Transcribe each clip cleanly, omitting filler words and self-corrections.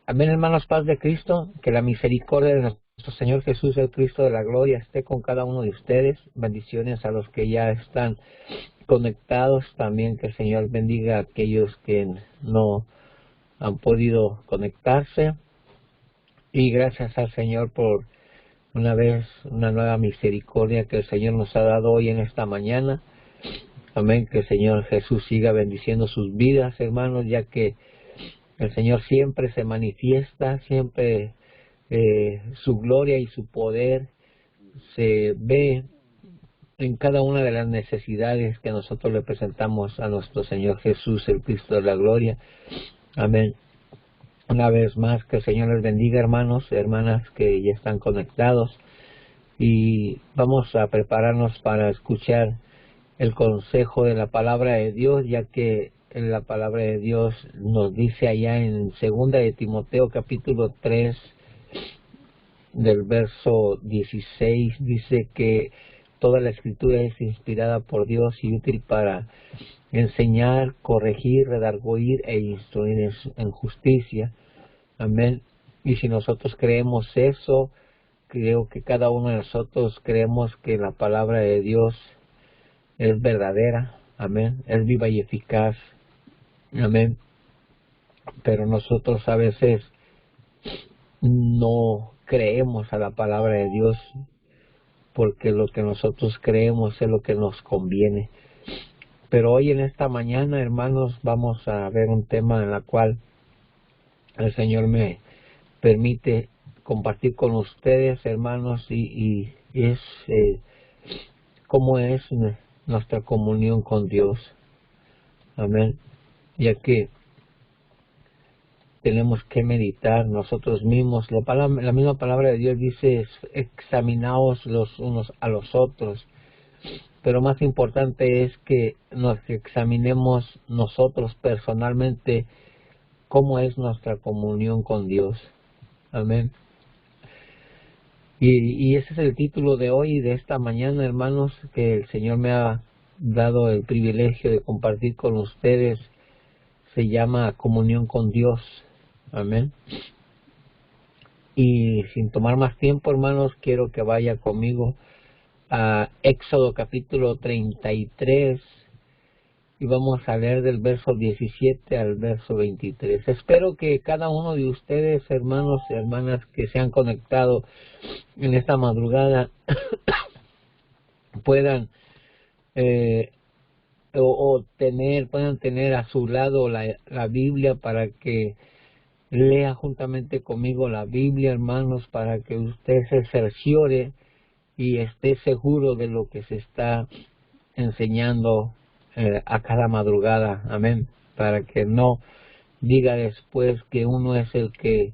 Amén, hermanos, paz de Cristo, que la misericordia de nuestro Señor Jesús, el Cristo de la gloria, esté con cada uno de ustedes. Bendiciones a los que ya están conectados, también que el Señor bendiga a aquellos que no han podido conectarse. Y gracias al Señor por una vez, una nueva misericordia que el Señor nos ha dado hoy en esta mañana. Amén, que el Señor Jesús siga bendiciendo sus vidas, hermanos, ya que el Señor siempre se manifiesta, siempre su gloria y su poder se ve en cada una de las necesidades que nosotros le presentamos a nuestro Señor Jesús, el Cristo de la gloria. Amén. Una vez más, que el Señor les bendiga, hermanos, hermanas que ya están conectados, y vamos a prepararnos para escuchar el consejo de la palabra de Dios, ya que la palabra de Dios nos dice allá en 2 de Timoteo capítulo 3 del verso 16, dice que toda la escritura es inspirada por Dios y útil para enseñar, corregir, redarguir e instruir en justicia. Amén. Y si nosotros creemos eso, creo que cada uno de nosotros creemos que la palabra de Dios es verdadera. Amén. Es viva y eficaz. Amén. Pero nosotros a veces no creemos a la palabra de Dios porque lo que nosotros creemos es lo que nos conviene. Pero hoy en esta mañana, hermanos, vamos a ver un tema en el cual el Señor me permite compartir con ustedes, hermanos, y es cómo es nuestra comunión con Dios. Amén. Ya que tenemos que meditar nosotros mismos. La misma palabra de Dios dice: examinaos los unos a los otros. Pero más importante es que nos examinemos nosotros personalmente cómo es nuestra comunión con Dios. Amén. Y ese es el título de hoy, de esta mañana, hermanos, que el Señor me ha dado el privilegio de compartir con ustedes. Se llama comunión con Dios. Amén. Y sin tomar más tiempo, hermanos, quiero que vaya conmigo a Éxodo capítulo 33 y vamos a leer del verso 17 al verso 23. Espero que cada uno de ustedes, hermanos y hermanas que se han conectado en esta madrugada puedan puedan tener a su lado la Biblia, para que lea juntamente conmigo la Biblia, hermanos, para que usted se cerciore y esté seguro de lo que se está enseñando a cada madrugada. Amén. Para que no diga después que uno es el que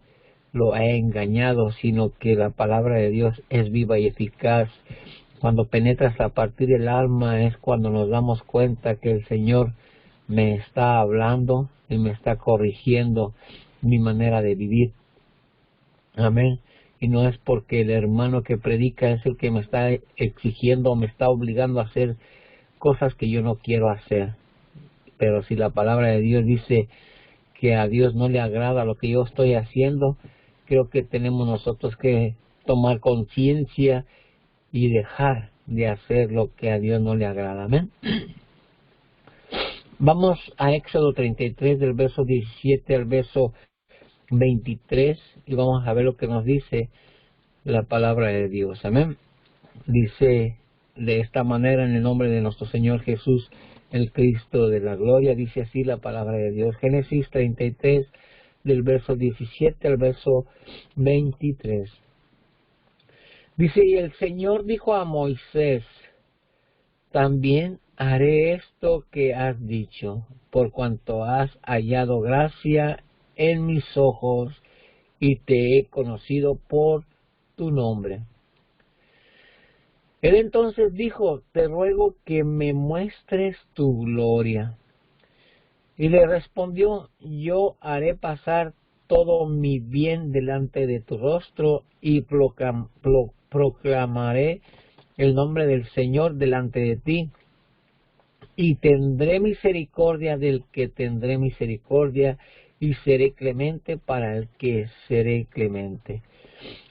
lo ha engañado, sino que la palabra de Dios es viva y eficaz. Cuando penetras a partir del alma es cuando nos damos cuenta que el Señor me está hablando y me está corrigiendo mi manera de vivir. Amén. Y no es porque el hermano que predica es el que me está exigiendo o me está obligando a hacer cosas que yo no quiero hacer. Pero si la palabra de Dios dice que a Dios no le agrada lo que yo estoy haciendo, creo que tenemos nosotros que tomar conciencia y dejar de hacer lo que a Dios no le agrada. Amén. Vamos a Éxodo 33 del verso 17 al verso 23 y vamos a ver lo que nos dice la palabra de Dios. Amén. Dice de esta manera, en el nombre de nuestro Señor Jesús, el Cristo de la gloria, dice así la palabra de Dios. Génesis 33 del verso 17 al verso 23. Dice: y el Señor dijo a Moisés: también haré esto que has dicho, por cuanto has hallado gracia en mis ojos y te he conocido por tu nombre. Él entonces dijo: te ruego que me muestres tu gloria. Y le respondió: yo haré pasar todo mi bien delante de tu rostro y proclamaré el nombre del Señor delante de ti. Y tendré misericordia del que tendré misericordia, y seré clemente para el que seré clemente.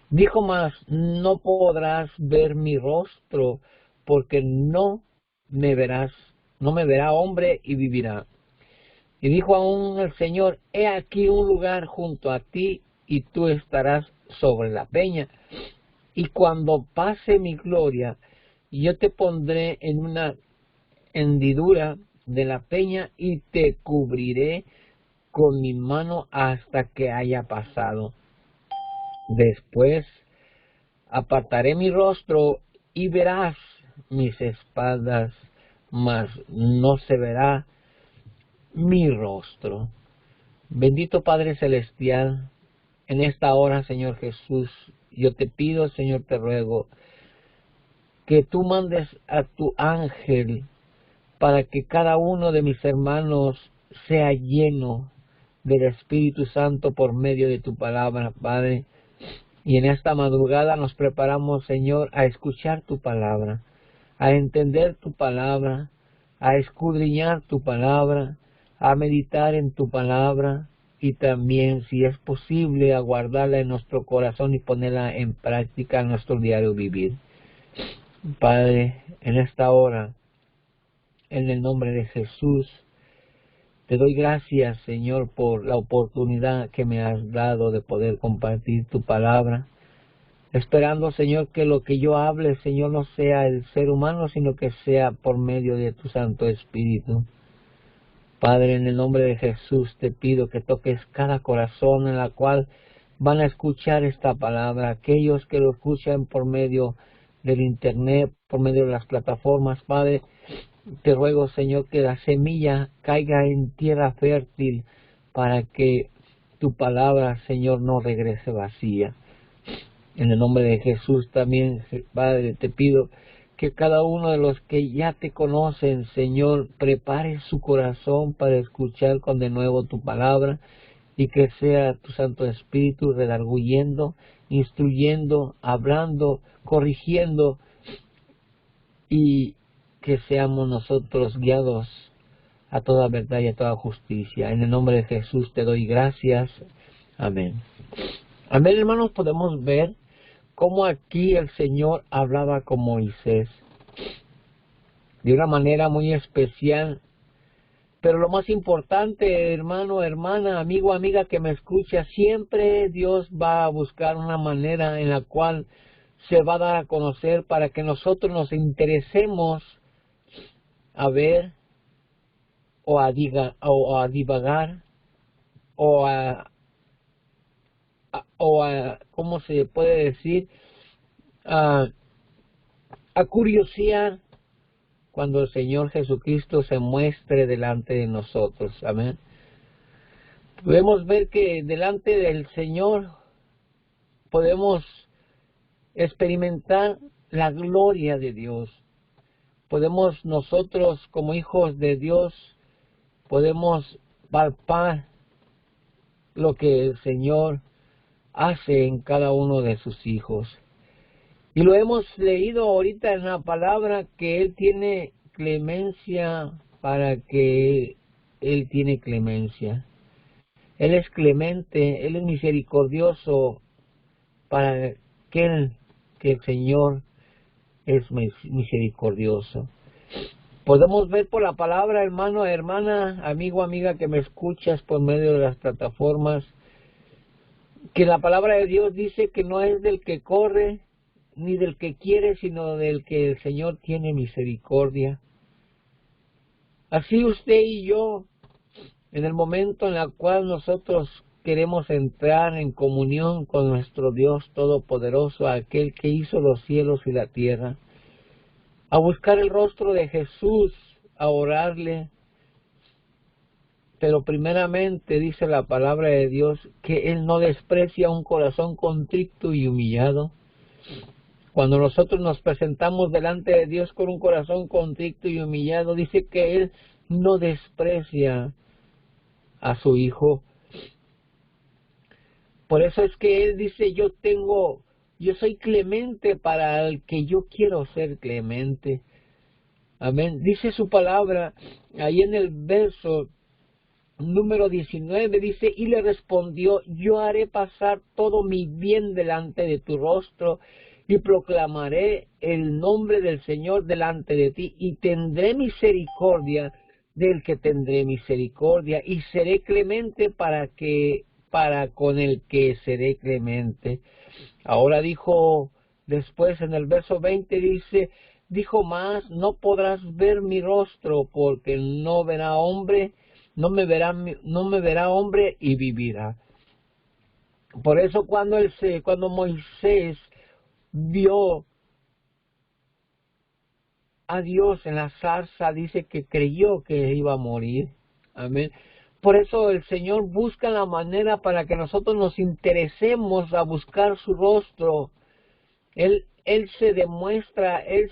Dijo más, no podrás ver mi rostro, porque no me verá hombre y vivirá. Y dijo aún el Señor, he aquí un lugar junto a ti, y tú estarás sobre la peña. Y cuando pase mi gloria, yo te pondré en una hendidura de la peña, y te cubriré con mi mano hasta que haya pasado. Después apartaré mi rostro y verás mis espaldas, mas no se verá mi rostro. Bendito Padre Celestial, en esta hora, Señor Jesús, yo te pido, Señor, te ruego, que tú mandes a tu ángel para que cada uno de mis hermanos sea lleno del Espíritu Santo por medio de tu palabra, Padre. Y en esta madrugada nos preparamos, Señor, a escuchar tu palabra, a entender tu palabra, a escudriñar tu palabra, a meditar en tu palabra y también, si es posible, a guardarla en nuestro corazón y ponerla en práctica en nuestro diario vivir. Padre, en esta hora, en el nombre de Jesús, te doy gracias, Señor, por la oportunidad que me has dado de poder compartir tu palabra, esperando, Señor, que lo que yo hable, Señor, no sea el ser humano, sino que sea por medio de tu Santo Espíritu. Padre, en el nombre de Jesús te pido que toques cada corazón en la cual van a escuchar esta palabra, aquellos que lo escuchan por medio del Internet, por medio de las plataformas. Padre, te ruego, Señor, que la semilla caiga en tierra fértil para que tu palabra, Señor, no regrese vacía. En el nombre de Jesús también, Padre, te pido que cada uno de los que ya te conocen, Señor, prepare su corazón para escuchar con de nuevo tu palabra y que sea tu Santo Espíritu redarguyendo, instruyendo, hablando, corrigiendo y que seamos nosotros guiados a toda verdad y a toda justicia. En el nombre de Jesús te doy gracias. Amén. Amén, hermanos, podemos ver cómo aquí el Señor hablaba con Moisés de una manera muy especial. Pero lo más importante, hermano, hermana, amigo, amiga que me escucha, siempre Dios va a buscar una manera en la cual se va a dar a conocer para que nosotros nos interesemos a ver o a divagar ¿cómo se puede decir? A curiosear cuando el Señor Jesucristo se muestre delante de nosotros. Amén. Podemos ver que delante del Señor podemos experimentar la gloria de Dios. Podemos nosotros, como hijos de Dios, podemos palpar lo que el Señor hace en cada uno de sus hijos. Y lo hemos leído ahorita en la palabra, que Él tiene clemencia para que Él tiene clemencia. Él es clemente, Él es misericordioso para aquel que el Señor es misericordioso. Podemos ver por la palabra, hermano, hermana, amigo, amiga que me escuchas por medio de las plataformas, que la palabra de Dios dice que no es del que corre ni del que quiere, sino del que el Señor tiene misericordia. Así usted y yo, en el momento en el cual nosotros queremos entrar en comunión con nuestro Dios Todopoderoso, aquel que hizo los cielos y la tierra, a buscar el rostro de Jesús, a orarle, pero primeramente dice la palabra de Dios que Él no desprecia un corazón contrito y humillado. Cuando nosotros nos presentamos delante de Dios con un corazón contrito y humillado, dice que Él no desprecia a su Hijo. Por eso es que Él dice, yo soy clemente para el que yo quiero ser clemente. Amén. Dice su palabra ahí en el verso número 19 dice, y le respondió, yo haré pasar todo mi bien delante de tu rostro y proclamaré el nombre del Señor delante de ti y tendré misericordia del que tendré misericordia y seré clemente para con el que seré clemente. Ahora dijo, después en el verso 20 dice, dijo más, no podrás ver mi rostro porque no verá hombre, no me verá hombre y vivirá. Por eso cuando Moisés vio a Dios en la zarza, dice que creyó que iba a morir. Amén. Por eso el Señor busca la manera para que nosotros nos interesemos a buscar su rostro. Él se demuestra, Él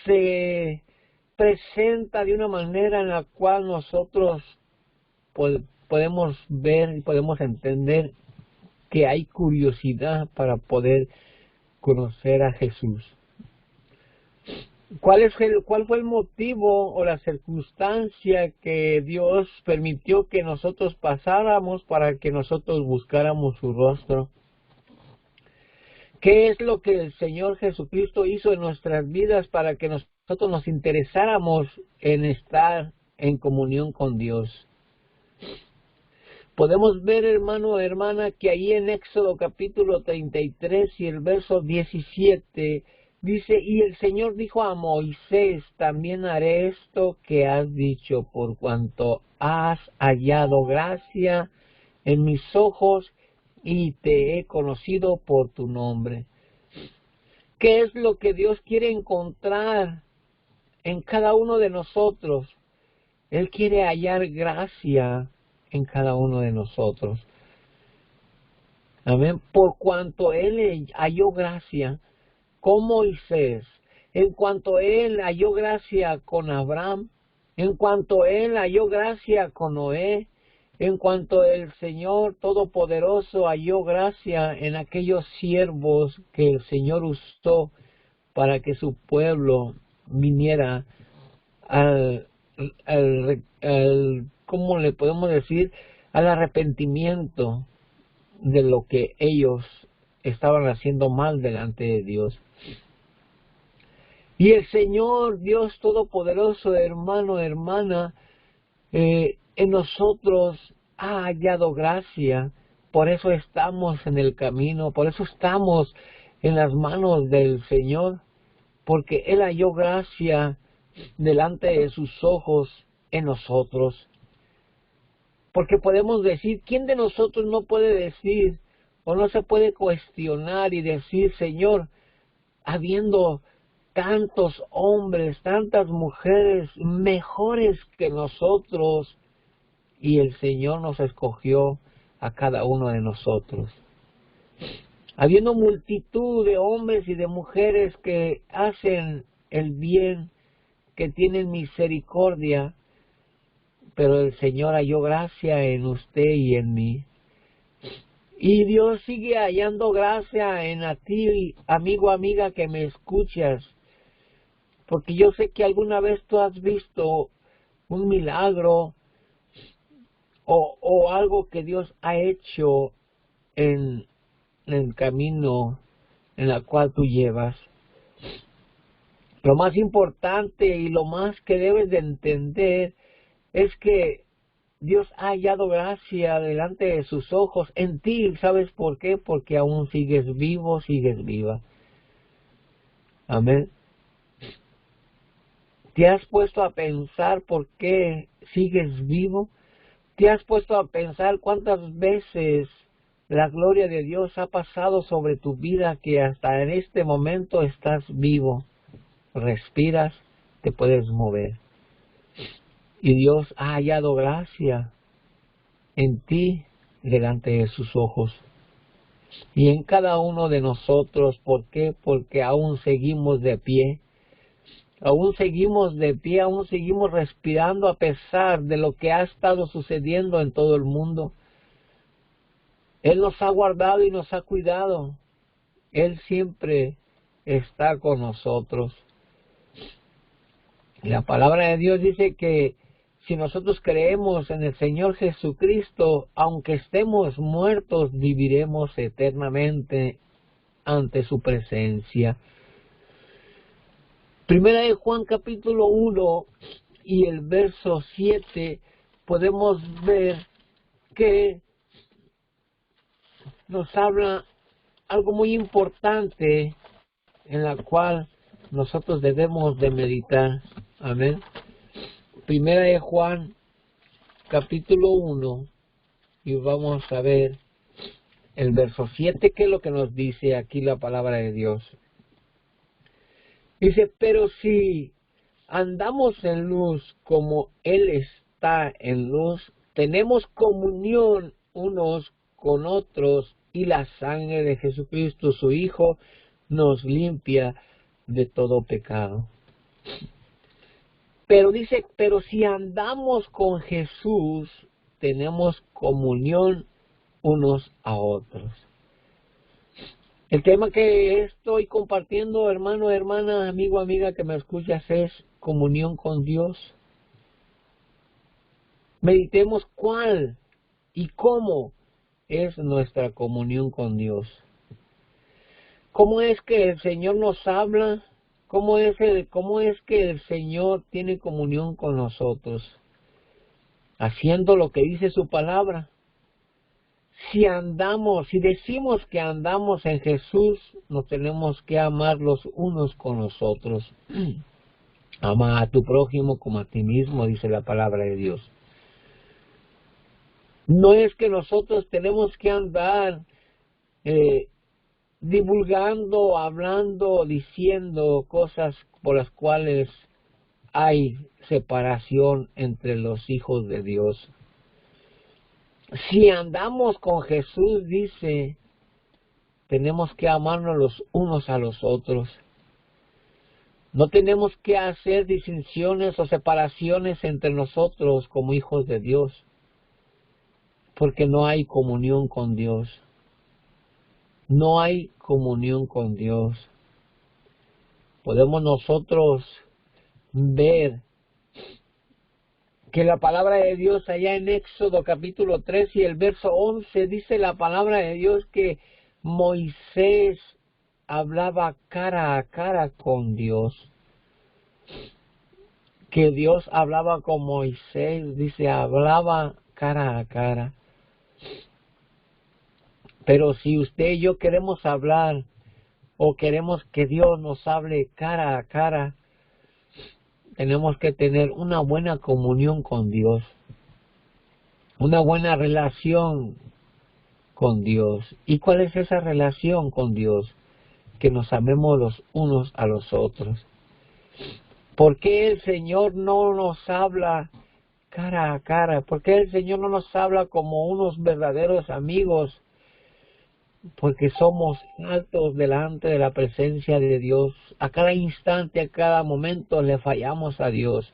se presenta de una manera en la cual nosotros podemos ver y podemos entender que hay curiosidad para poder conocer a Jesús. ¿Cuál fue el motivo o la circunstancia que Dios permitió que nosotros pasáramos para que nosotros buscáramos su rostro? ¿Qué es lo que el Señor Jesucristo hizo en nuestras vidas para que nosotros nos interesáramos en estar en comunión con Dios? Podemos ver, hermano o hermana, que ahí en Éxodo capítulo 33 y el verso 17 dice, y el Señor dijo a Moisés, también haré esto que has dicho, por cuanto has hallado gracia en mis ojos y te he conocido por tu nombre. ¿Qué es lo que Dios quiere encontrar en cada uno de nosotros? Él quiere hallar gracia en cada uno de nosotros. Amén. Por cuanto Él halló gracia con Moisés, en cuanto Él halló gracia con Abraham, en cuanto Él halló gracia con Noé, en cuanto el Señor Todopoderoso halló gracia en aquellos siervos que el Señor usó para que su pueblo viniera al ¿cómo le podemos decir? Al arrepentimiento de lo que ellos estaban haciendo mal delante de Dios. Y el Señor Dios Todopoderoso, hermano, hermana, en nosotros ha hallado gracia. Por eso estamos en el camino, por eso estamos en las manos del Señor, porque Él halló gracia delante de sus ojos en nosotros. Porque podemos decir, ¿quién de nosotros no puede decir o no se puede cuestionar y decir, Señor, habiendo tantos hombres, tantas mujeres mejores que nosotros, y el Señor nos escogió a cada uno de nosotros? Habiendo multitud de hombres y de mujeres que hacen el bien, que tienen misericordia, pero el Señor halló gracia en usted y en mí. Y Dios sigue hallando gracia en a ti, amigo, amiga, que me escuchas. Porque yo sé que alguna vez tú has visto un milagro o algo que Dios ha hecho en el camino en el cual tú llevas. Lo más importante y lo más que debes de entender es que Dios ha hallado gracia delante de sus ojos en ti. ¿Sabes por qué? Porque aún sigues vivo, sigues viva. Amén. ¿Te has puesto a pensar por qué sigues vivo? ¿Te has puesto a pensar cuántas veces la gloria de Dios ha pasado sobre tu vida que hasta en este momento estás vivo? Respiras, te puedes mover. Y Dios ha hallado gracia en ti delante de sus ojos. Y en cada uno de nosotros, ¿por qué? Porque aún seguimos de pie. Aún seguimos de pie, aún seguimos respirando a pesar de lo que ha estado sucediendo en todo el mundo. Él nos ha guardado y nos ha cuidado. Él siempre está con nosotros. La palabra de Dios dice que si nosotros creemos en el Señor Jesucristo, aunque estemos muertos, viviremos eternamente ante su presencia. Primera de Juan capítulo 1 y el verso 7 podemos ver que nos habla algo muy importante en la cual nosotros debemos de meditar. Amén. Primera de Juan capítulo 1 y vamos a ver el verso 7, que es lo que nos dice aquí la palabra de Dios. Dice, pero si andamos en luz como Él está en luz, tenemos comunión unos con otros y la sangre de Jesucristo, su Hijo, nos limpia de todo pecado. Pero dice, pero si andamos con Jesús, tenemos comunión unos a otros. El tema que estoy compartiendo, hermano, hermana, amigo, amiga que me escuchas, es comunión con Dios. Meditemos cuál y cómo es nuestra comunión con Dios. ¿Cómo es que el Señor nos habla? ¿Cómo es que el Señor tiene comunión con nosotros? Haciendo lo que dice su palabra. Si decimos que andamos en Jesús, nos tenemos que amar los unos con los otros. Ama a tu prójimo como a ti mismo, dice la palabra de Dios. No es que nosotros tenemos que andar divulgando, hablando, diciendo cosas por las cuales hay separación entre los hijos de Dios. Si andamos con Jesús, dice, tenemos que amarnos los unos a los otros. No tenemos que hacer distinciones o separaciones entre nosotros como hijos de Dios, porque no hay comunión con Dios. No hay comunión con Dios. Podemos nosotros ver que la palabra de Dios allá en Éxodo capítulo 3 y el verso 11 dice la palabra de Dios que Moisés hablaba cara a cara con Dios. Que Dios hablaba con Moisés, dice, hablaba cara a cara. Pero si usted y yo queremos hablar o queremos que Dios nos hable cara a cara, tenemos que tener una buena comunión con Dios, una buena relación con Dios. ¿Y cuál es esa relación con Dios? Que nos amemos los unos a los otros. ¿Por qué el Señor no nos habla cara a cara? ¿Por qué el Señor no nos habla como unos verdaderos amigos? Porque somos altos delante de la presencia de Dios. A cada instante, a cada momento le fallamos a Dios.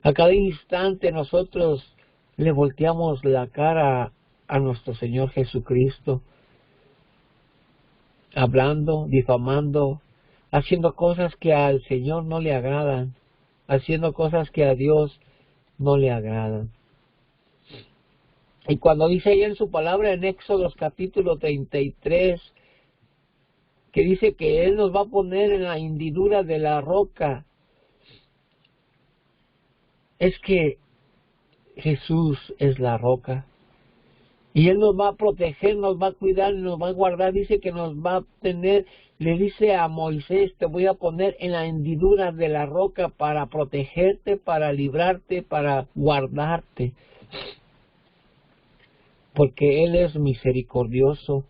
A cada instante nosotros le volteamos la cara a nuestro Señor Jesucristo, hablando, difamando, haciendo cosas que al Señor no le agradan, haciendo cosas que a Dios no le agradan. Y cuando dice ahí en su palabra en Éxodo capítulo 33, que dice que Él nos va a poner en la hendidura de la roca, es que Jesús es la roca. Y Él nos va a proteger, nos va a cuidar, nos va a guardar. Dice que nos va a tener, le dice a Moisés, te voy a poner en la hendidura de la roca para protegerte, para librarte, para guardarte. Porque Él es misericordioso.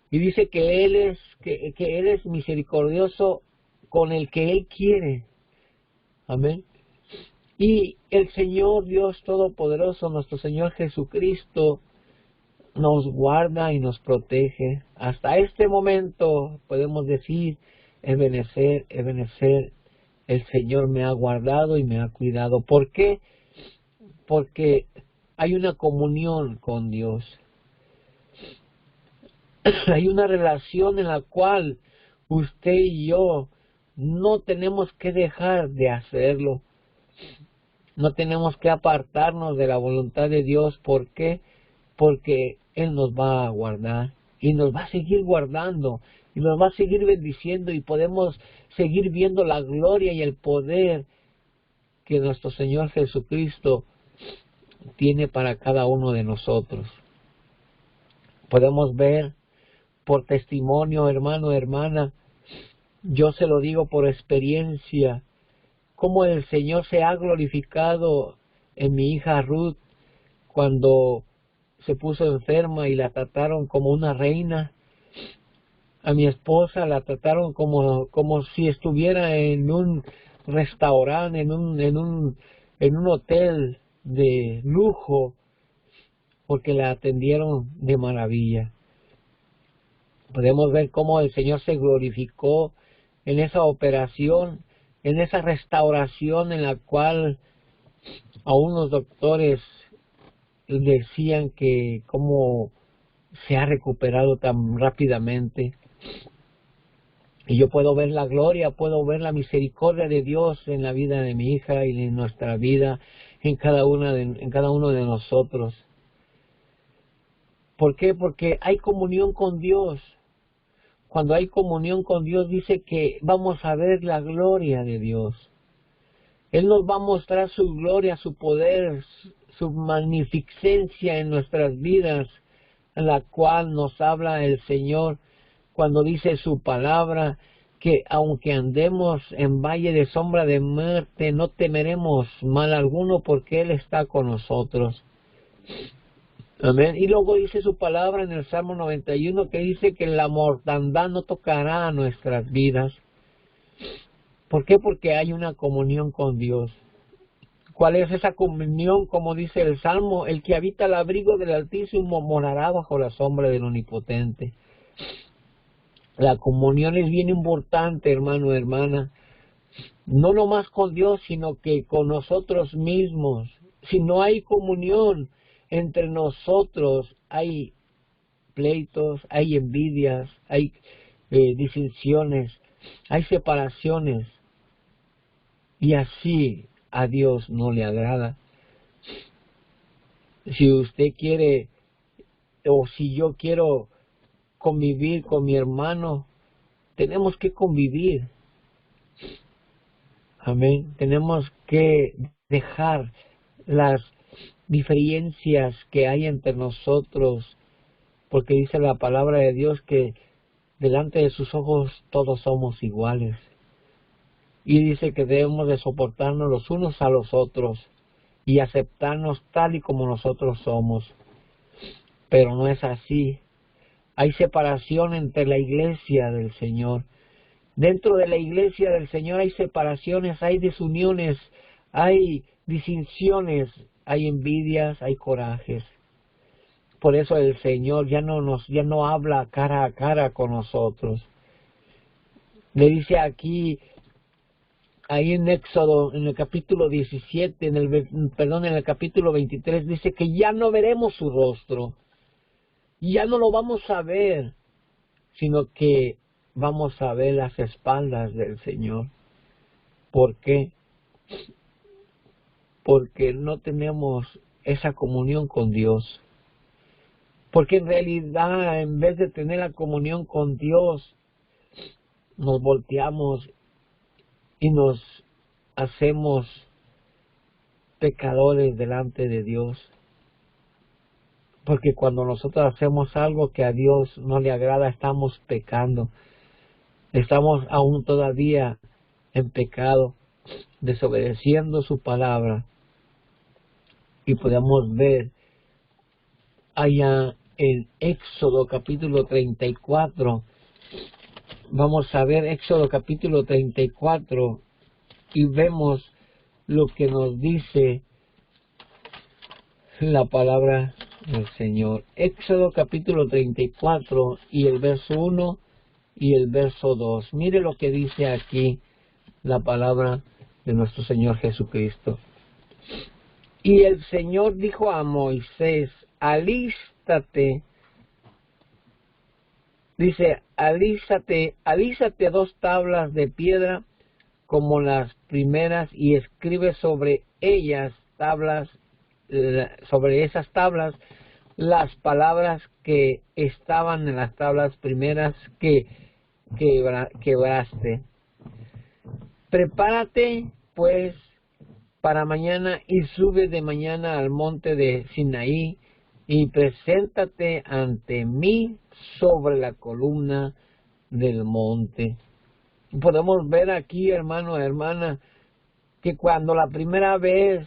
Y dice que Él es misericordioso con el que Él quiere. Amén. Y el Señor Dios Todopoderoso, nuestro Señor Jesucristo, nos guarda y nos protege. Hasta este momento podemos decir, Ebenezer, Ebenezer, el Señor me ha guardado y me ha cuidado. ¿Por qué? Porque hay una comunión con Dios. Hay una relación en la cual usted y yo no tenemos que dejar de hacerlo. No tenemos que apartarnos de la voluntad de Dios. ¿Por qué? Porque Él nos va a guardar y nos va a seguir guardando y nos va a seguir bendiciendo y podemos seguir viendo la gloria y el poder que nuestro Señor Jesucristo tiene para cada uno de nosotros. Podemos ver por testimonio, hermano, hermana, yo se lo digo por experiencia, cómo el Señor se ha glorificado en mi hija Ruth cuando se puso enferma y la trataron como una reina. A mi esposa la trataron como si estuviera en un restaurante, en un hotel de lujo, porque la atendieron de maravilla. Podemos ver cómo el Señor se glorificó en esa operación, en esa restauración en la cual aún los doctores decían que cómo se ha recuperado tan rápidamente. Y yo puedo ver la gloria, puedo ver la misericordia de Dios en la vida de mi hija y en nuestra vida, en cada uno de nosotros. ¿Por qué? Porque hay comunión con Dios. Cuando hay comunión con Dios, dice que vamos a ver la gloria de Dios. Él nos va a mostrar su gloria, su poder, su magnificencia en nuestras vidas, en la cual nos habla el Señor cuando dice su palabra, que aunque andemos en valle de sombra de muerte, no temeremos mal alguno porque Él está con nosotros. Amén. Y luego dice su palabra en el Salmo 91 que dice que la mortandad no tocará a nuestras vidas. ¿Por qué? Porque hay una comunión con Dios. ¿Cuál es esa comunión? Como dice el Salmo, el que habita al abrigo del Altísimo morará bajo la sombra del Omnipotente. La comunión es bien importante, hermano, hermana. No nomás con Dios, sino que con nosotros mismos. Si no hay comunión entre nosotros, hay pleitos, hay envidias, hay disensiones, hay separaciones. Y así a Dios no le agrada. Si usted quiere, o si yo quiero convivir con mi hermano, tenemos que convivir. Amén. Tenemos que dejar las diferencias que hay entre nosotros, porque dice la palabra de Dios que delante de sus ojos todos somos iguales. Y dice que debemos de soportarnos los unos a los otros y aceptarnos tal y como nosotros somos. Pero no es así. Hay separación entre la iglesia del Señor. Dentro de la iglesia del Señor hay separaciones, hay desuniones, hay distinciones, hay envidias, hay corajes. Por eso el Señor ya no habla cara a cara con nosotros. Le dice aquí, ahí en Éxodo, en el capítulo 17, en el capítulo 23, dice que ya no veremos su rostro, ya no lo vamos a ver, sino que vamos a ver las espaldas del Señor. ¿Por qué? Porque no tenemos esa comunión con Dios. Porque en realidad, en vez de tener la comunión con Dios, nos volteamos y nos hacemos pecadores delante de Dios. Porque cuando nosotros hacemos algo que a Dios no le agrada, estamos pecando. Estamos aún todavía en pecado, desobedeciendo su palabra. Y podemos ver allá en Éxodo capítulo 34, vamos a ver Éxodo capítulo 34 y vemos lo que nos dice la palabra del Señor. Éxodo capítulo 34 y el verso 1 y el verso 2. Mire lo que dice aquí la palabra de nuestro Señor Jesucristo. Y el Señor dijo a Moisés, alístate, dice, alízate 2 tablas de piedra como las primeras y escribe sobre ellas sobre esas tablas las palabras que estaban en las tablas primeras que quebraste. Prepárate pues para mañana y sube de mañana al monte de Sinaí y preséntate ante mí sobre la columna del monte. Podemos ver aquí, hermano, hermana, que cuando la primera vez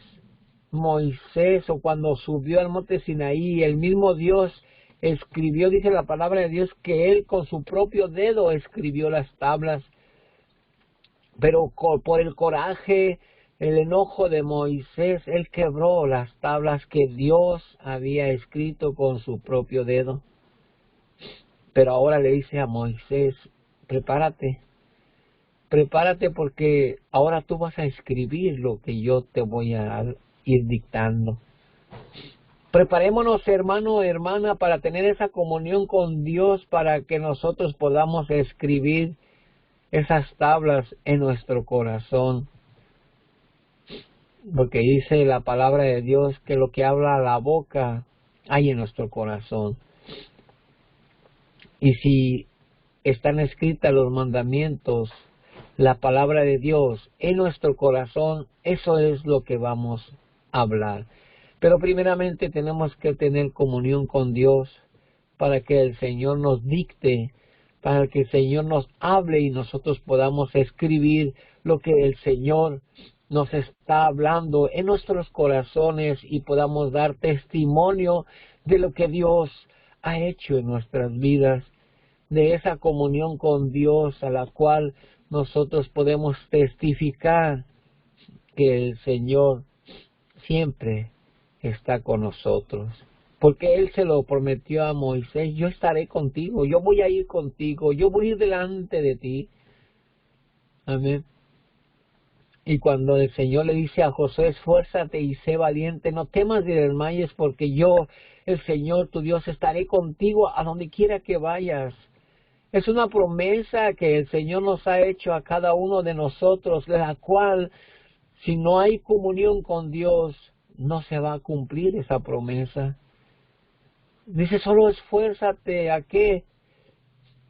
Moisés o cuando subió al monte Sinaí, el mismo Dios escribió, dice la palabra de Dios, que él con su propio dedo escribió las tablas, pero por el coraje, el enojo de Moisés, él quebró las tablas que Dios había escrito con su propio dedo. Pero ahora le dice a Moisés, prepárate porque ahora tú vas a escribir lo que yo te voy a ir dictando. Preparémonos, hermano, hermana, para tener esa comunión con Dios, para que nosotros podamos escribir esas tablas en nuestro corazón. Porque dice la palabra de Dios que lo que habla la boca hay en nuestro corazón. Y si están escritas los mandamientos, la palabra de Dios en nuestro corazón, eso es lo que vamos a hablar. Pero primeramente tenemos que tener comunión con Dios para que el Señor nos dicte, para que el Señor nos hable y nosotros podamos escribir lo que el Señor nos está hablando en nuestros corazones y podamos dar testimonio de lo que Dios ha hecho en nuestras vidas, de esa comunión con Dios a la cual nosotros podemos testificar que el Señor siempre está con nosotros. Porque Él se lo prometió a Moisés, yo estaré contigo, yo voy a ir contigo, yo voy a ir delante de ti. Amén. Y cuando el Señor le dice a Josué, esfuérzate y sé valiente, no temas ni desmayes, porque yo, el Señor, tu Dios, estaré contigo a donde quiera que vayas. Es una promesa que el Señor nos ha hecho a cada uno de nosotros, la cual, si no hay comunión con Dios, no se va a cumplir esa promesa. Dice, solo esfuérzate, ¿a qué?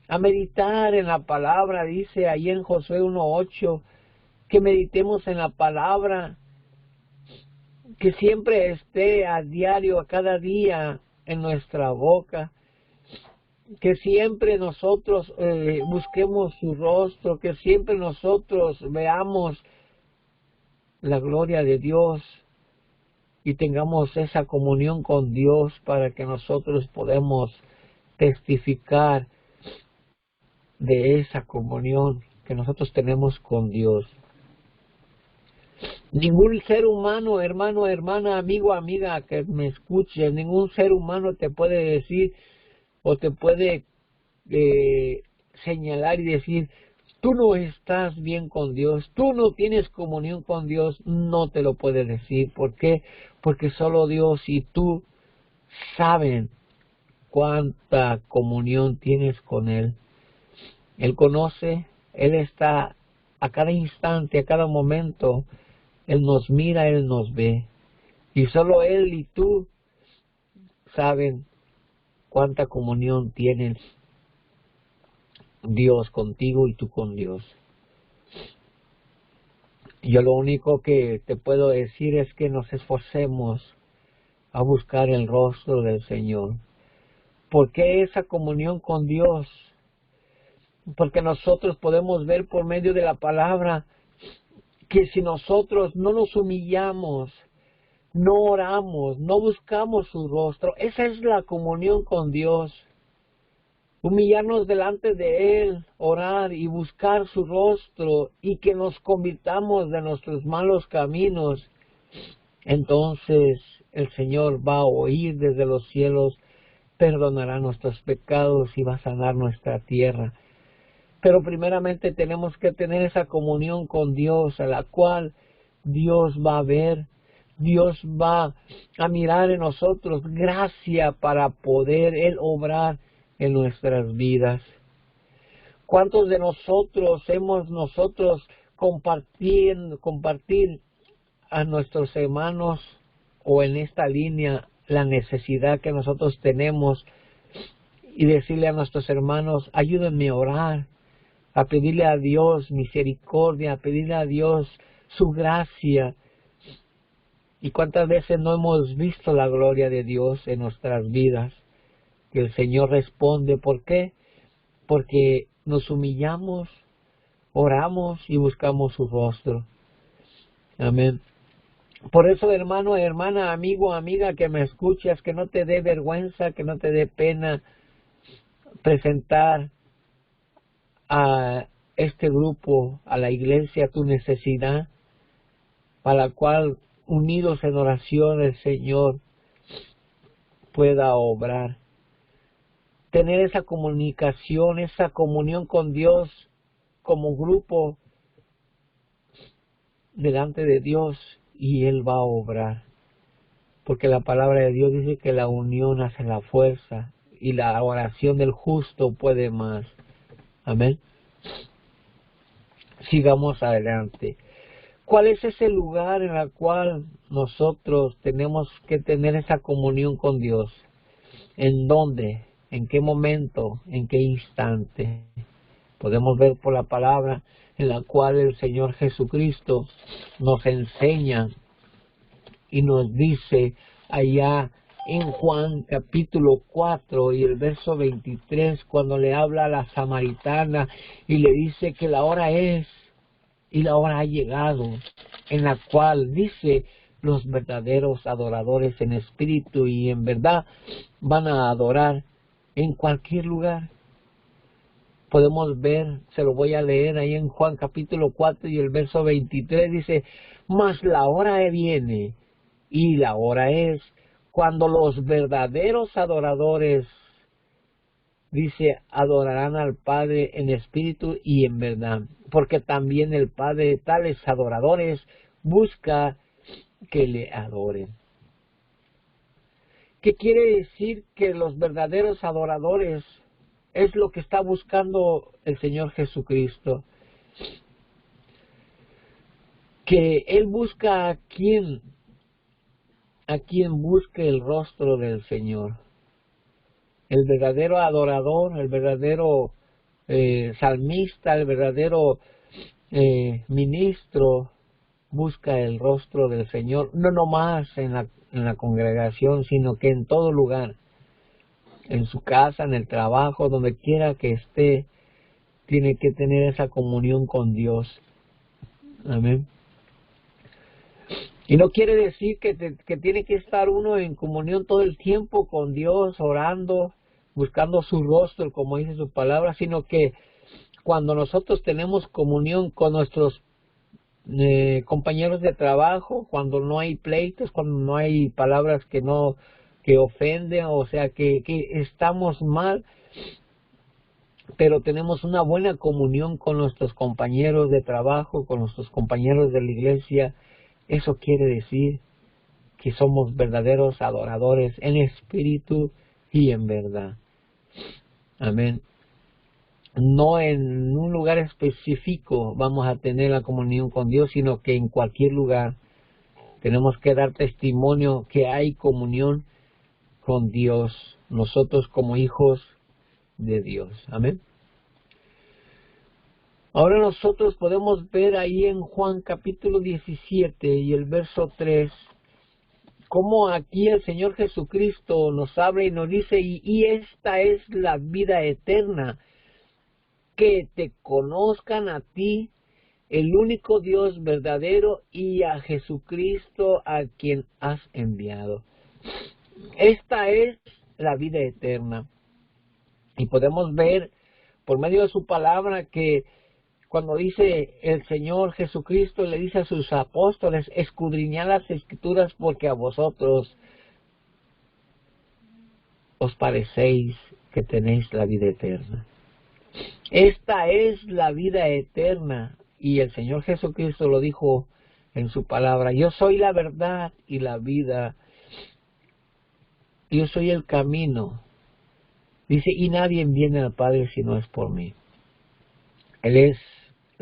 A meditar en la palabra, dice ahí en Josué 1:8, que meditemos en la palabra, que siempre esté a diario, a cada día en nuestra boca, que siempre nosotros busquemos su rostro, que siempre nosotros veamos la gloria de Dios y tengamos esa comunión con Dios para que nosotros podamos testificar de esa comunión que nosotros tenemos con Dios. Ningún ser humano, hermano, hermana, amigo, amiga que me escuche, ningún ser humano te puede decir o te puede señalar y decir, tú no estás bien con Dios, tú no tienes comunión con Dios, no te lo puede decir. ¿Por qué? Porque solo Dios y tú saben cuánta comunión tienes con Él. Él conoce, Él está a cada instante, a cada momento. Él nos mira, Él nos ve. Y solo Él y tú saben cuánta comunión tienen Dios contigo y tú con Dios. Yo lo único que te puedo decir es que nos esforcemos a buscar el rostro del Señor. ¿Por qué esa comunión con Dios? Porque nosotros podemos ver por medio de la palabra que si nosotros no nos humillamos, no oramos, no buscamos su rostro, esa es la comunión con Dios. Humillarnos delante de Él, orar y buscar su rostro y que nos convirtamos de nuestros malos caminos. Entonces el Señor va a oír desde los cielos, perdonará nuestros pecados y va a sanar nuestra tierra. Pero primeramente tenemos que tener esa comunión con Dios, a la cual Dios va a ver, Dios va a mirar en nosotros gracia para poder Él obrar en nuestras vidas. ¿Cuántos de nosotros hemos compartir a nuestros hermanos o en esta línea la necesidad que nosotros tenemos y decirle a nuestros hermanos, ayúdenme a orar, a pedirle a Dios misericordia, a pedirle a Dios su gracia. ¿Y cuántas veces no hemos visto la gloria de Dios en nuestras vidas? Que el Señor responde. ¿Por qué? Porque nos humillamos, oramos y buscamos su rostro. Amén. Por eso, hermano, hermana, amigo, amiga que me escuchas, que no te dé vergüenza, que no te dé pena presentar a este grupo, a la iglesia, tu necesidad, para la cual, unidos en oración, el Señor pueda obrar. Tener esa comunicación, esa comunión con Dios como grupo delante de Dios, y Él va a obrar. Porque la palabra de Dios dice que la unión hace la fuerza y la oración del justo puede más. Amén. Sigamos adelante. ¿Cuál es ese lugar en el cual nosotros tenemos que tener esa comunión con Dios? ¿En dónde? ¿En qué momento? ¿En qué instante? Podemos ver por la palabra en la cual el Señor Jesucristo nos enseña y nos dice allá en Juan capítulo 4 y el verso 23, cuando le habla a la samaritana y le dice que la hora es y la hora ha llegado, en la cual dice los verdaderos adoradores en espíritu y en verdad van a adorar en cualquier lugar. Podemos ver, se lo voy a leer ahí en Juan capítulo 4 y el verso 23, dice, mas la hora viene y la hora es cuando los verdaderos adoradores, dice, adorarán al Padre en espíritu y en verdad, porque también el Padre de tales adoradores busca que le adoren. ¿Qué quiere decir que los verdaderos adoradores es lo que está buscando el Señor Jesucristo? Que Él busca a quien busque el rostro del Señor. El verdadero adorador, el verdadero salmista, el verdadero ministro busca el rostro del Señor, no nomás en la congregación, sino que en todo lugar, en su casa, en el trabajo, donde quiera que esté, tiene que tener esa comunión con Dios. Amén. Y no quiere decir que tiene que estar uno en comunión todo el tiempo con Dios, orando, buscando su rostro, como dice su palabra, sino que cuando nosotros tenemos comunión con nuestros compañeros de trabajo, cuando no hay pleitos, cuando no hay palabras que ofenden, o sea, que estamos mal, pero tenemos una buena comunión con nuestros compañeros de trabajo, con nuestros compañeros de la iglesia, eso quiere decir que somos verdaderos adoradores en espíritu y en verdad. Amén. No en un lugar específico vamos a tener la comunión con Dios, sino que en cualquier lugar tenemos que dar testimonio que hay comunión con Dios, nosotros como hijos de Dios. Amén. Ahora nosotros podemos ver ahí en Juan capítulo 17 y el verso 3, cómo aquí el Señor Jesucristo nos habla y nos dice, y esta es la vida eterna, que te conozcan a ti, el único Dios verdadero, y a Jesucristo a quien has enviado. Esta es la vida eterna. Y podemos ver por medio de su palabra que cuando dice el Señor Jesucristo, le dice a sus apóstoles, escudriñad las Escrituras porque a vosotros os parecéis que tenéis la vida eterna. Esta es la vida eterna. Y el Señor Jesucristo lo dijo en su palabra, yo soy la verdad y la vida. Yo soy el camino. Dice, y nadie viene al Padre si no es por mí. Él es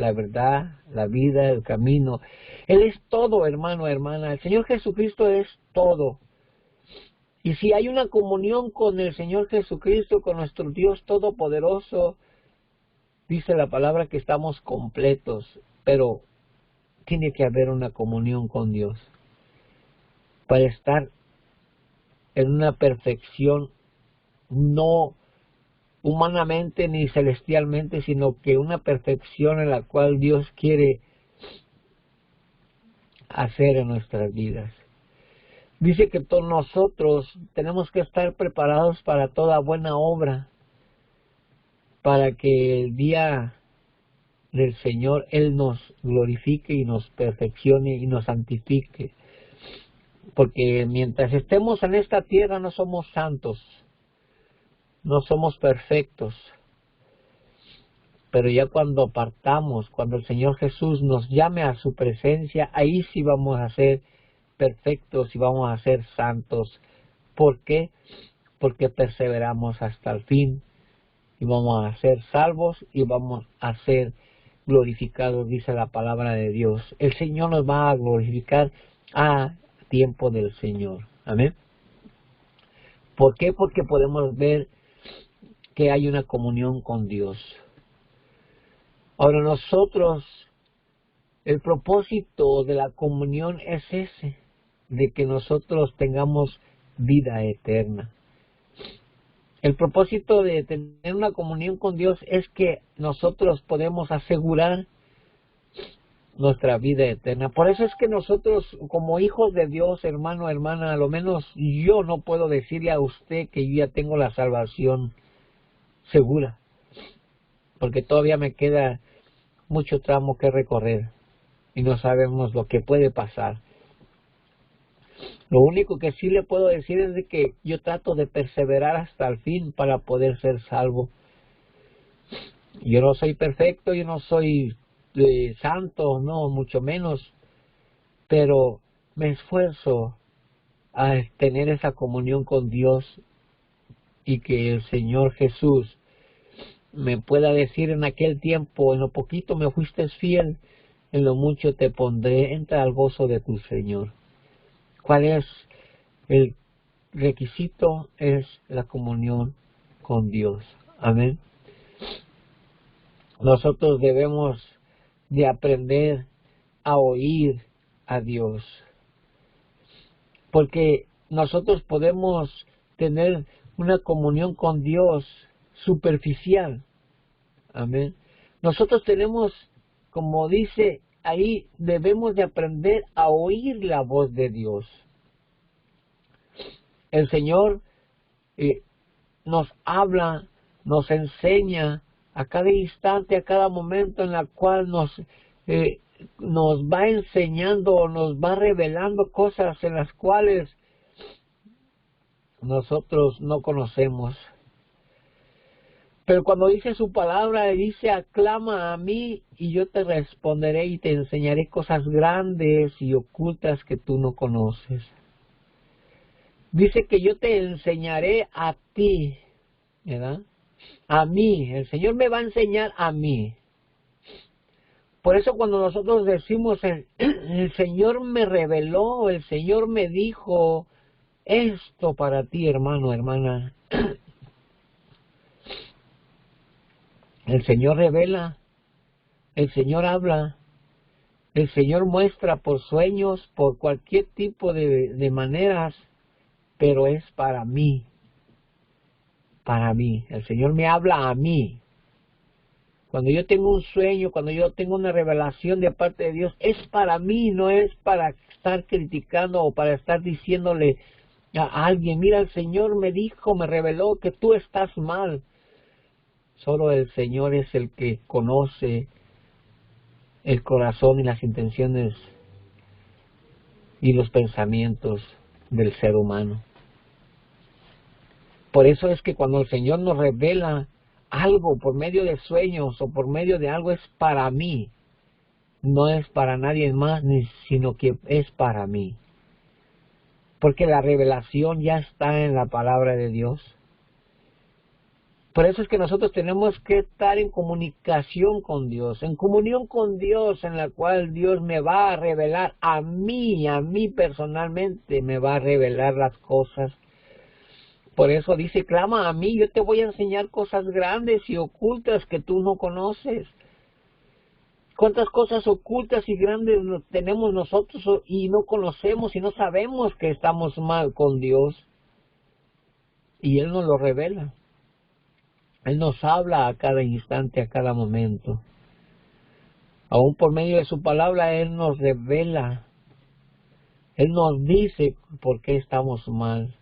la verdad, la vida, el camino. Él es todo, hermano, hermana. El Señor Jesucristo es todo. Y si hay una comunión con el Señor Jesucristo, con nuestro Dios Todopoderoso, dice la palabra que estamos completos, pero tiene que haber una comunión con Dios para estar en una perfección, no humanamente ni celestialmente, sino que una perfección en la cual Dios quiere hacer en nuestras vidas. Dice que todos nosotros tenemos que estar preparados para toda buena obra, para que el día del Señor Él nos glorifique y nos perfeccione y nos santifique. Porque mientras estemos en esta tierra no somos santos, no somos perfectos. Pero ya cuando partamos, cuando el Señor Jesús nos llame a su presencia, ahí sí vamos a ser perfectos y vamos a ser santos. ¿Por qué? Porque perseveramos hasta el fin y vamos a ser salvos y vamos a ser glorificados, dice la palabra de Dios. El Señor nos va a glorificar a tiempo del Señor. Amén. ¿Por qué? Porque podemos ver que hay una comunión con Dios. Ahora nosotros, el propósito de la comunión es ese, de que nosotros tengamos vida eterna. El propósito de tener una comunión con Dios es que nosotros podemos asegurar nuestra vida eterna. Por eso es que nosotros, como hijos de Dios, hermano, hermana, a lo menos yo no puedo decirle a usted que yo ya tengo la salvación segura, porque todavía me queda mucho tramo que recorrer y no sabemos lo que puede pasar. Lo único que sí le puedo decir es de que yo trato de perseverar hasta el fin para poder ser salvo. Yo no soy perfecto, yo no soy santo, no, mucho menos, pero me esfuerzo a tener esa comunión con Dios y que el Señor Jesús me pueda decir en aquel tiempo: en lo poquito me fuiste fiel, en lo mucho te pondré, entra al gozo de tu Señor. ¿Cuál es el requisito? Es la comunión con Dios. Amén. Nosotros debemos de aprender a oír a Dios, porque nosotros podemos tener una comunión con Dios superficial. Amén. Nosotros tenemos, como dice ahí, debemos de aprender a oír la voz de Dios. El Señor nos habla, nos enseña a cada instante, a cada momento en la cual nos va enseñando, nos va revelando cosas en las cuales nosotros no conocemos. Pero cuando dice su palabra, dice: aclama a mí y yo te responderé y te enseñaré cosas grandes y ocultas que tú no conoces. Dice que yo te enseñaré a ti, ¿verdad? A mí, el Señor me va a enseñar a mí. Por eso cuando nosotros decimos el Señor me reveló, el Señor me dijo esto para ti, hermano, hermana. El Señor revela, el Señor habla, el Señor muestra por sueños, por cualquier tipo de maneras, pero es para mí. Para mí. El Señor me habla a mí. Cuando yo tengo un sueño, cuando yo tengo una revelación de parte de Dios, es para mí, no es para estar criticando o para estar diciéndole a alguien: mira, el Señor me dijo, me reveló que tú estás mal. Solo el Señor es el que conoce el corazón y las intenciones y los pensamientos del ser humano. Por eso es que cuando el Señor nos revela algo por medio de sueños o por medio de algo, es para mí. No es para nadie más, sino que es para mí. Porque la revelación ya está en la palabra de Dios. Por eso es que nosotros tenemos que estar en comunicación con Dios, en comunión con Dios, en la cual Dios me va a revelar a mí personalmente, me va a revelar las cosas. Por eso dice, clama a mí, yo te voy a enseñar cosas grandes y ocultas que tú no conoces. ¿Cuántas cosas ocultas y grandes tenemos nosotros y no conocemos y no sabemos que estamos mal con Dios? Y Él nos lo revela. Él nos habla a cada instante, a cada momento. Aún por medio de su palabra, Él nos revela. Él nos dice por qué estamos mal.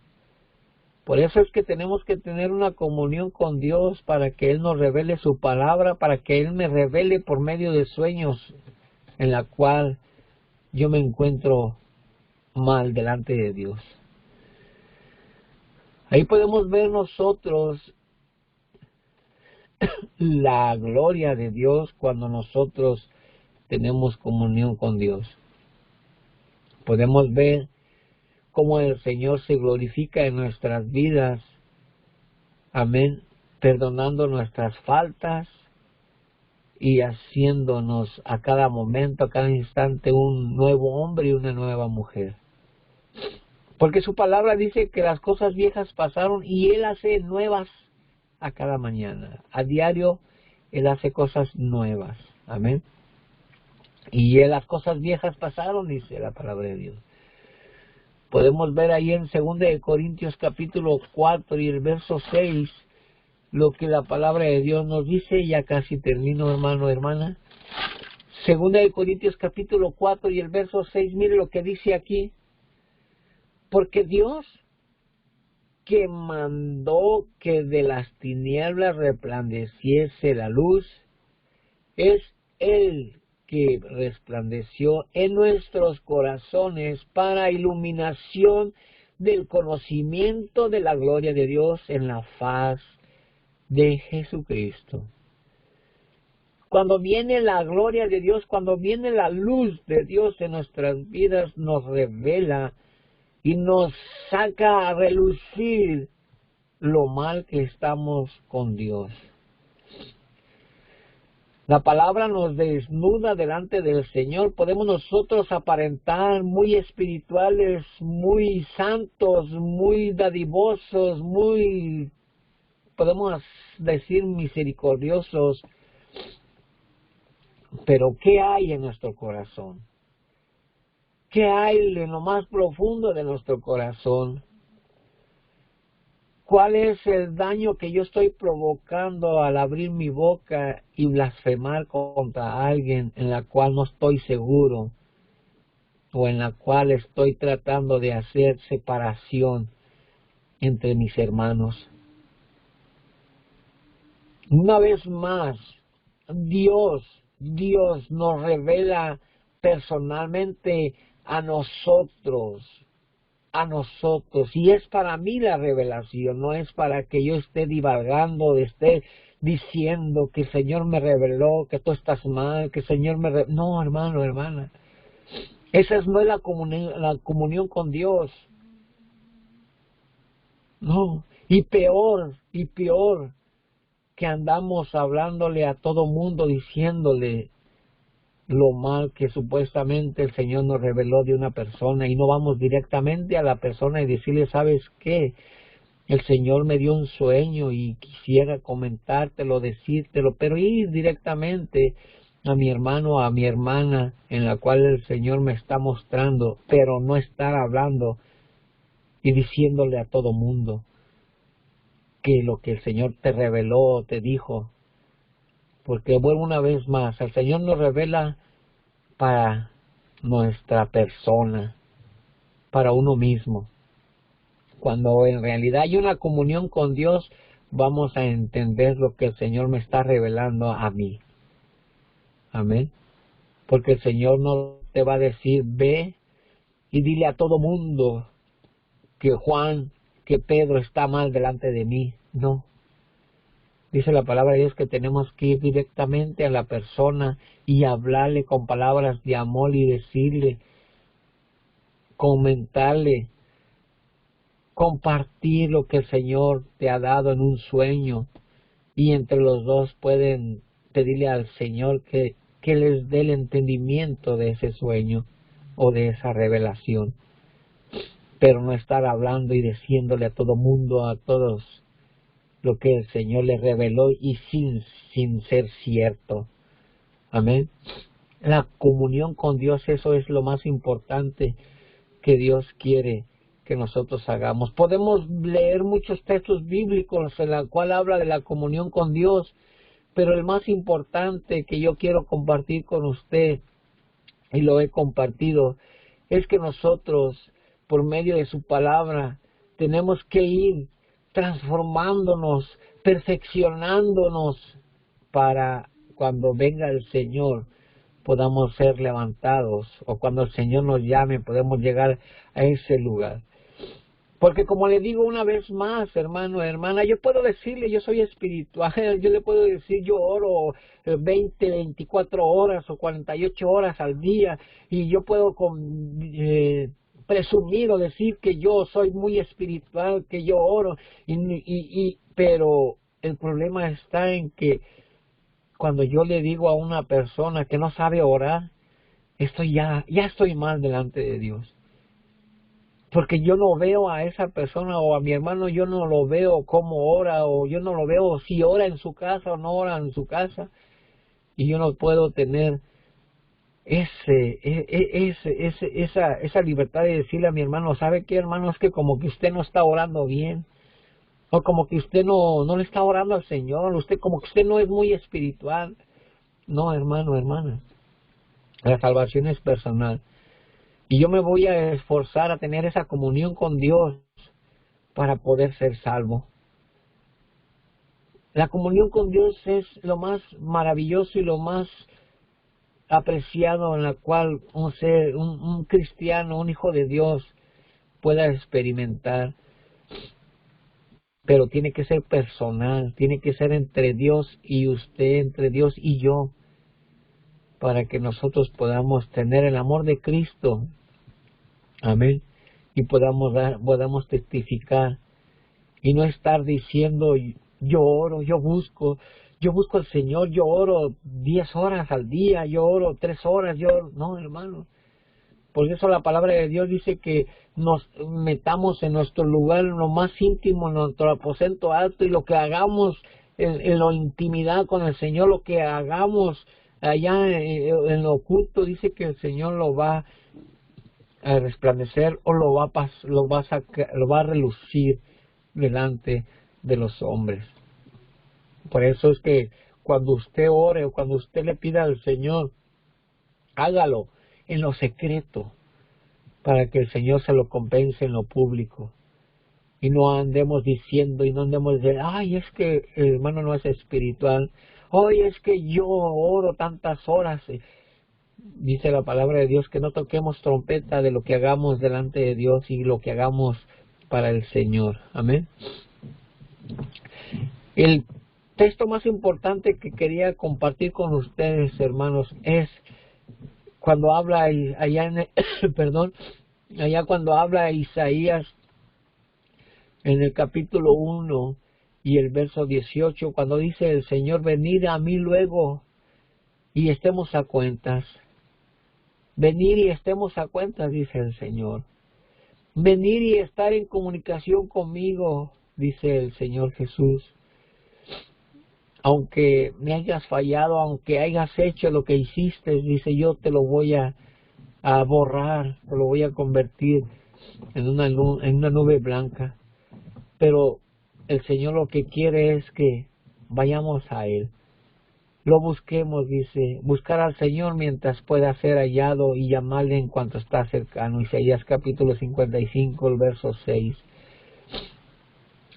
Por eso es que tenemos que tener una comunión con Dios para que Él nos revele su palabra, para que Él me revele por medio de sueños en la cual yo me encuentro mal delante de Dios. Ahí podemos ver nosotros la gloria de Dios cuando nosotros tenemos comunión con Dios. Podemos ver cómo el Señor se glorifica en nuestras vidas. Amén. Perdonando nuestras faltas y haciéndonos a cada momento, a cada instante, un nuevo hombre y una nueva mujer. Porque su palabra dice que las cosas viejas pasaron y Él hace nuevas a cada mañana. A diario Él hace cosas nuevas. Amén. Y las cosas viejas pasaron, dice la palabra de Dios. Podemos ver ahí en 2 de Corintios capítulo 4 y el verso 6 lo que la palabra de Dios nos dice. Ya casi termino, hermano, hermana. 2 de Corintios capítulo 4 y el verso 6, mire lo que dice aquí. Porque Dios, que mandó que de las tinieblas resplandeciese la luz, es Él que resplandeció en nuestros corazones para iluminación del conocimiento de la gloria de Dios en la faz de Jesucristo. Cuando viene la gloria de Dios, cuando viene la luz de Dios en nuestras vidas, nos revela y nos saca a relucir lo mal que estamos con Dios. La palabra nos desnuda delante del Señor. Podemos nosotros aparentar muy espirituales, muy santos, muy dadivosos, podemos decir misericordiosos. Pero ¿qué hay en nuestro corazón? ¿Qué hay en lo más profundo de nuestro corazón? ¿Cuál es el daño que yo estoy provocando al abrir mi boca y blasfemar contra alguien en la cual no estoy seguro o en la cual estoy tratando de hacer separación entre mis hermanos? Una vez más, Dios nos revela personalmente a nosotros, y es para mí la revelación, no es para que yo esté divagando, esté diciendo que el Señor me reveló, que tú estás mal, que el Señor me reveló. No, hermano, hermana, esa no es la comunión con Dios. No, y peor, que andamos hablándole a todo mundo, diciéndole lo mal que supuestamente el Señor nos reveló de una persona, y no vamos directamente a la persona y decirle, ¿sabes qué? El Señor me dio un sueño y quisiera comentártelo, decírtelo, pero ir directamente a mi hermano, a mi hermana, en la cual el Señor me está mostrando, pero no estar hablando y diciéndole a todo mundo que lo que el Señor te reveló, te dijo. Porque vuelvo una vez más, el Señor nos revela para nuestra persona, para uno mismo. Cuando en realidad hay una comunión con Dios, vamos a entender lo que el Señor me está revelando a mí. Amén. Porque el Señor no te va a decir, ve y dile a todo mundo que Juan, que Pedro está mal delante de mí. No. Dice la palabra de Dios que tenemos que ir directamente a la persona y hablarle con palabras de amor y decirle, comentarle, compartir lo que el Señor te ha dado en un sueño, y entre los dos pueden pedirle al Señor que les dé el entendimiento de ese sueño o de esa revelación, pero no estar hablando y diciéndole a todo mundo, a todos, lo que el Señor les reveló y sin ser cierto. Amén. La comunión con Dios, eso es lo más importante que Dios quiere que nosotros hagamos. Podemos leer muchos textos bíblicos en la cual habla de la comunión con Dios, pero el más importante que yo quiero compartir con usted, y lo he compartido, es que nosotros, por medio de su palabra, tenemos que ir transformándonos, perfeccionándonos, para cuando venga el Señor podamos ser levantados, o cuando el Señor nos llame podemos llegar a ese lugar. Porque como le digo una vez más, hermano, hermana, yo puedo decirle, yo soy espiritual, yo le puedo decir, yo oro 20, 24 horas o 48 horas al día, y yo puedo presumir o decir que yo soy muy espiritual, que yo oro, pero el problema está en que cuando yo le digo a una persona que no sabe orar, ya estoy mal delante de Dios. Porque yo no veo a esa persona o a mi hermano, yo no lo veo cómo ora, o yo no lo veo si ora en su casa o no ora en su casa. Y yo no puedo tener esa libertad de decirle a mi hermano, ¿sabe qué, hermano? Es que como que usted no está orando bien. O como que usted no le está orando al Señor, como que usted no es muy espiritual. No, hermano, hermana. La salvación es personal. Y yo me voy a esforzar a tener esa comunión con Dios para poder ser salvo. La comunión con Dios es lo más maravilloso y lo más apreciado en la cual un cristiano, un hijo de Dios pueda experimentar. Pero tiene que ser personal, tiene que ser entre Dios y usted, entre Dios y yo, para que nosotros podamos tener el amor de Cristo. Amén. Y podamos testificar y no estar diciendo, yo oro, yo busco al Señor, yo oro 10 horas al día, yo oro 3 horas, no, hermano. Por eso la palabra de Dios dice que nos metamos en nuestro lugar, en lo más íntimo, en nuestro aposento alto, y lo que hagamos en la intimidad con el Señor, lo que hagamos allá en lo oculto, dice que el Señor lo va a resplandecer o lo va a relucir delante de los hombres. Por eso es que cuando usted ore o cuando usted le pida al Señor, hágalo en lo secreto, para que el Señor se lo compense en lo público. Y no andemos diciendo, y no andemos diciendo, ay, es que el hermano no es espiritual, ay, es que yo oro tantas horas. Dice la palabra de Dios que no toquemos trompeta de lo que hagamos delante de Dios y lo que hagamos para el Señor. Amén. El texto más importante que quería compartir con ustedes, hermanos, es cuando habla allá cuando habla Isaías en el capítulo 1 y el verso 18, cuando dice el Señor, venid a mí luego y estemos a cuentas. Venir y estemos a cuentas, dice el Señor. Venir y estar en comunicación conmigo, dice el Señor Jesús. Aunque me hayas fallado, aunque hayas hecho lo que hiciste, dice, yo te lo voy a borrar, te lo voy a convertir en una nube blanca. Pero el Señor lo que quiere es que vayamos a Él. Lo busquemos, dice, buscar al Señor mientras pueda ser hallado y llamarle en cuanto está cercano. Isaías capítulo 55, el verso 6.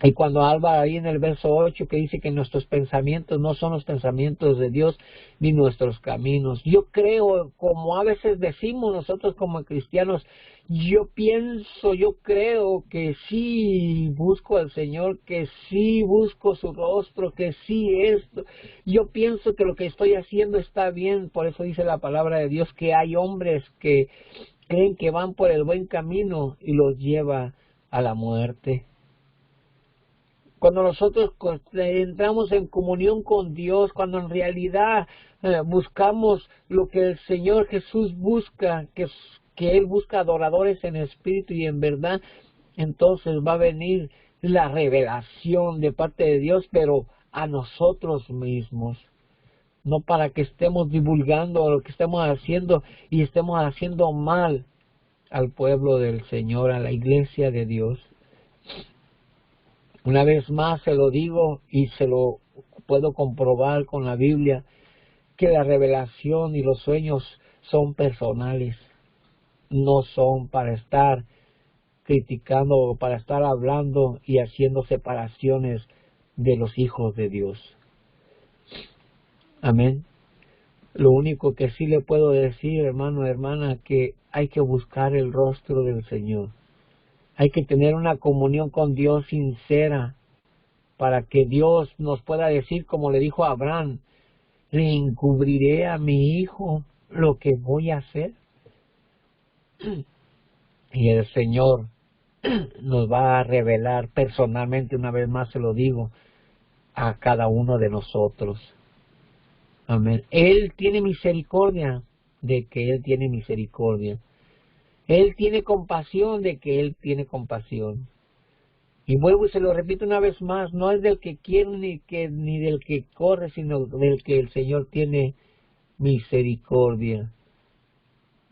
Y cuando habla ahí en el verso 8 que dice que nuestros pensamientos no son los pensamientos de Dios ni nuestros caminos. Yo creo, como a veces decimos nosotros como cristianos, yo creo que sí busco al Señor, que sí busco su rostro, que sí esto. Yo pienso que lo que estoy haciendo está bien. Por eso dice la palabra de Dios que hay hombres que creen que van por el buen camino y los lleva a la muerte. Cuando nosotros entramos en comunión con Dios, cuando en realidad buscamos lo que el Señor Jesús busca, que Él busca adoradores en espíritu y en verdad, entonces va a venir la revelación de parte de Dios, pero a nosotros mismos. No para que estemos divulgando lo que estemos haciendo y estemos haciendo mal al pueblo del Señor, a la iglesia de Dios. Una vez más se lo digo y se lo puedo comprobar con la Biblia, que la revelación y los sueños son personales, no son para estar criticando o para estar hablando y haciendo separaciones de los hijos de Dios. Amén. Lo único que sí le puedo decir, hermano, hermana, que hay que buscar el rostro del Señor. Hay que tener una comunión con Dios sincera para que Dios nos pueda decir, como le dijo a Abraham, le encubriré a mi hijo lo que voy a hacer. Y el Señor nos va a revelar personalmente, una vez más se lo digo, a cada uno de nosotros. Amén. Él tiene misericordia de que Él tiene misericordia. Él tiene compasión de que Él tiene compasión. Y vuelvo y se lo repito una vez más, no es del que quiere ni del que corre, sino del que el Señor tiene misericordia.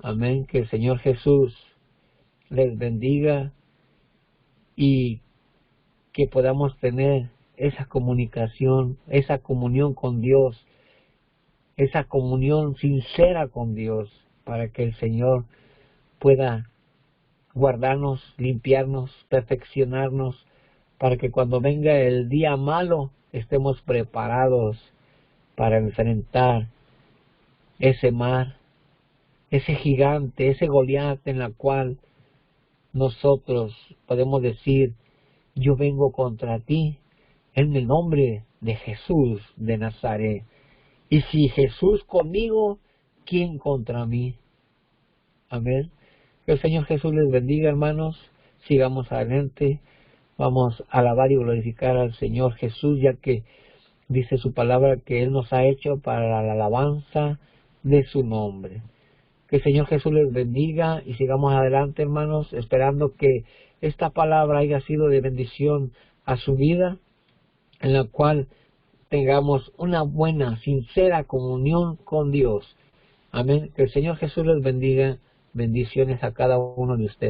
Amén. Que el Señor Jesús les bendiga y que podamos tener esa comunicación, esa comunión con Dios, esa comunión sincera con Dios, para que el Señor pueda guardarnos, limpiarnos, perfeccionarnos, para que cuando venga el día malo estemos preparados para enfrentar ese mar, ese gigante, ese Goliat en la cual nosotros podemos decir, yo vengo contra ti en el nombre de Jesús de Nazaret. Y si Jesús conmigo, ¿quién contra mí? Amén. Que el Señor Jesús les bendiga, hermanos. Sigamos adelante. Vamos a alabar y glorificar al Señor Jesús, ya que dice su palabra que Él nos ha hecho para la alabanza de su nombre. Que el Señor Jesús les bendiga y sigamos adelante, hermanos, esperando que esta palabra haya sido de bendición a su vida, en la cual tengamos una buena, sincera comunión con Dios. Amén. Que el Señor Jesús les bendiga. Bendiciones a cada uno de ustedes.